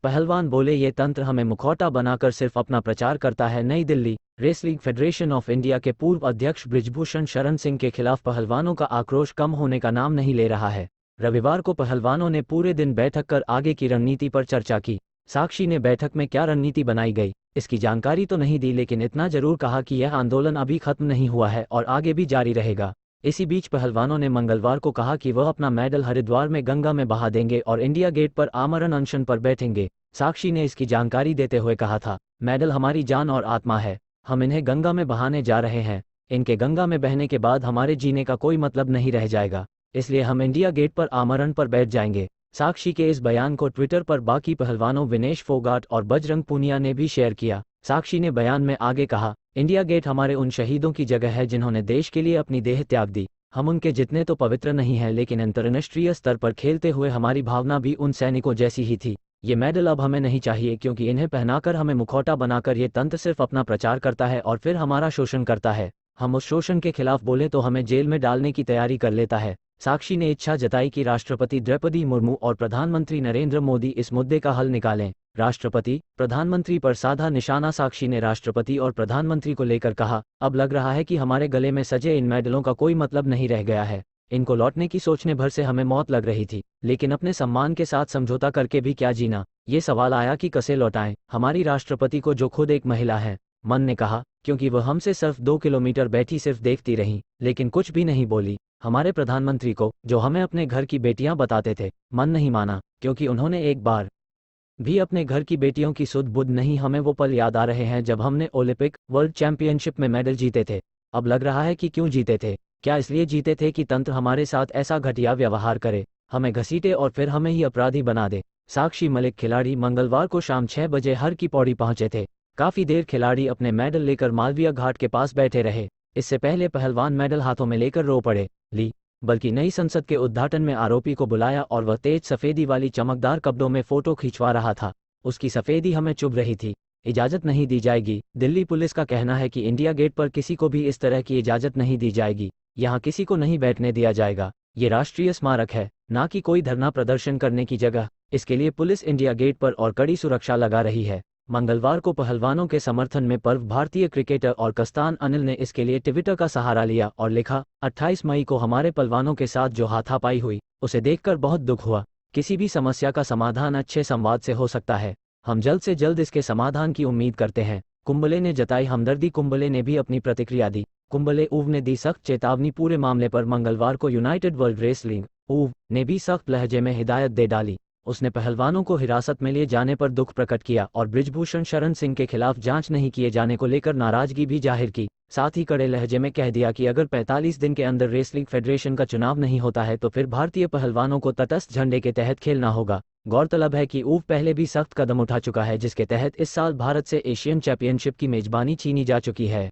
पहलवान बोले ये तंत्र हमें मुखौटा बनाकर सिर्फ अपना प्रचार करता है। नई Delhi. Wrestling federation of India के पूर्व अध्यक्ष बृजभूषण शरण सिंह के खिलाफ पहलवानों का आक्रोश कम होने का नाम नहीं ले रहा है। रविवार को पहलवानों ने पूरे दिन बैठक कर आगे की रणनीति पर चर्चा की। साक्षी ने बैठक में क्या रणनीति बनाई गई इसकी जानकारी तो नहीं दी, लेकिन इतना जरूर कहा कि यह आंदोलन अभी खत्म नहीं हुआ है और आगे भी जारी रहेगा। इसी बीच पहलवानों ने मंगलवार को कहा कि वह अपना मेडल हरिद्वार में गंगा में बहा देंगे और इंडिया गेट पर आमरण अनशन पर बैठेंगे। साक्षी ने इसकी जानकारी देते हुए कहा था, मेडल हमारी जान और आत्मा है, हम इन्हें गंगा में बहाने जा रहे हैं। इनके गंगा में बहने के बाद हमारे जीने का कोई मतलब नहीं रह जाएगा, इसलिए हम इंडिया गेट पर आमरण पर बैठ जाएंगे। साक्षी के इस बयान को ट्विटर पर बाकी पहलवानों विनेश फोगाट और बजरंग पूनिया ने भी शेयर किया। साक्षी ने बयान में आगे कहा, इंडिया गेट हमारे उन शहीदों की जगह है जिन्होंने देश के लिए अपनी देह त्याग दी। हम उनके जितने तो पवित्र नहीं हैं, लेकिन अंतर्राष्ट्रीय स्तर पर खेलते हुए हमारी भावना भी उन सैनिकों जैसी ही थी। ये मेडल अब हमें नहीं चाहिए, क्योंकि इन्हें पहनाकर हमें मुखौटा बनाकर ये तंत्र सिर्फ अपना प्रचार करता है और फिर हमारा शोषण करता है। हम उस शोषण के खिलाफ बोले तो हमें जेल में डालने की तैयारी कर लेता है। साक्षी ने इच्छा जताई कि राष्ट्रपति द्रौपदी मुर्मू और प्रधानमंत्री नरेंद्र मोदी इस मुद्दे का हल निकालें। राष्ट्रपति प्रधानमंत्री पर साधा निशाना। साक्षी ने राष्ट्रपति और प्रधानमंत्री को लेकर कहा, अब लग रहा है कि हमारे गले में सजे इन मेडलों का कोई मतलब नहीं रह गया है। इनको लौटने की सोचने भर से हमें मौत लग रही थी, लेकिन अपने सम्मान के साथ समझौता करके भी क्या जीना। ये सवाल आया कि कैसे लौटाएं हमारी राष्ट्रपति को, जो खुद एक महिला है। मन ने कहा, क्योंकि वह हमसे सिर्फ 2 किलोमीटर बैठी सिर्फ देखती रही, लेकिन कुछ भी नहीं बोली। हमारे प्रधानमंत्री को, जो हमें अपने घर की बेटियां बताते थे, मन नहीं माना, क्योंकि उन्होंने एक बार भी अपने घर की बेटियों की सुध बुध नहीं। हमें वो पल याद आ रहे हैं जब हमने ओलंपिक वर्ल्ड चैंपियनशिप में मेडल जीते थे। अब लग रहा है कि क्यों जीते थे। क्या इसलिए जीते थे कि तंत्र हमारे साथ ऐसा घटिया व्यवहार करे, हमें घसीटे और फिर हमें ही अपराधी बना दे। साक्षी मलिक खिलाड़ी मंगलवार को शाम 6 बजे हर की पौड़ी पहुंचे थे। काफी देर खिलाड़ी अपने मेडल लेकर मालवीय घाट के पास बैठे रहे। इससे पहले पहलवान मेडल हाथों में लेकर रो पड़े, बल्कि नई संसद के उद्घाटन में आरोपी को बुलाया और वह तेज सफेदी वाली चमकदार कपड़ों में फोटो खिंचवा रहा था। उसकी सफेदी हमें चुभ रही थी। इजाजत नहीं दी जाएगी। दिल्ली पुलिस का कहना है कि इंडिया गेट पर किसी को भी इस तरह की इजाजत नहीं दी जाएगी। यहाँ किसी को नहीं बैठने दिया जाएगा। ये राष्ट्रीय स्मारक है, ना कि कोई धरना प्रदर्शन करने की जगह। इसके लिए पुलिस इंडिया गेट पर और कड़ी सुरक्षा लगा रही है। मंगलवार को पहलवानों के समर्थन में पर्व भारतीय क्रिकेटर और कप्तान अनिल ने इसके लिए ट्विटर का सहारा लिया और लिखा, 28 मई को हमारे पहलवानों के साथ जो हाथापाई हुई, उसे देखकर बहुत दुख हुआ। किसी भी समस्या का समाधान अच्छे संवाद से हो सकता है। हम जल्द से जल्द इसके समाधान की उम्मीद करते हैं। कुंबले ने जताई हमदर्दी। कुंबले ने भी अपनी प्रतिक्रिया दी। कुंबले ऊव ने दी सख्त चेतावनी। पूरे मामले पर मंगलवार को यूनाइटेड वर्ल्ड रेसलिंग ऊव ने भी सख्त लहजे में हिदायत दे डाली। उसने पहलवानों को हिरासत में लिए जाने पर दुख प्रकट किया और बृजभूषण शरण सिंह के खिलाफ जांच नहीं किए जाने को लेकर नाराजगी भी जाहिर की। साथ ही कड़े लहजे में कह दिया कि अगर 45 दिन के अंदर रेसलिंग फेडरेशन का चुनाव नहीं होता है तो फिर भारतीय पहलवानों को तटस्थ झंडे के तहत खेलना होगा। गौरतलब है कि ऊव पहले भी सख्त कदम उठा चुका है, जिसके तहत इस साल भारत से एशियन चैंपियनशिप की मेजबानी छीनी जा चुकी है।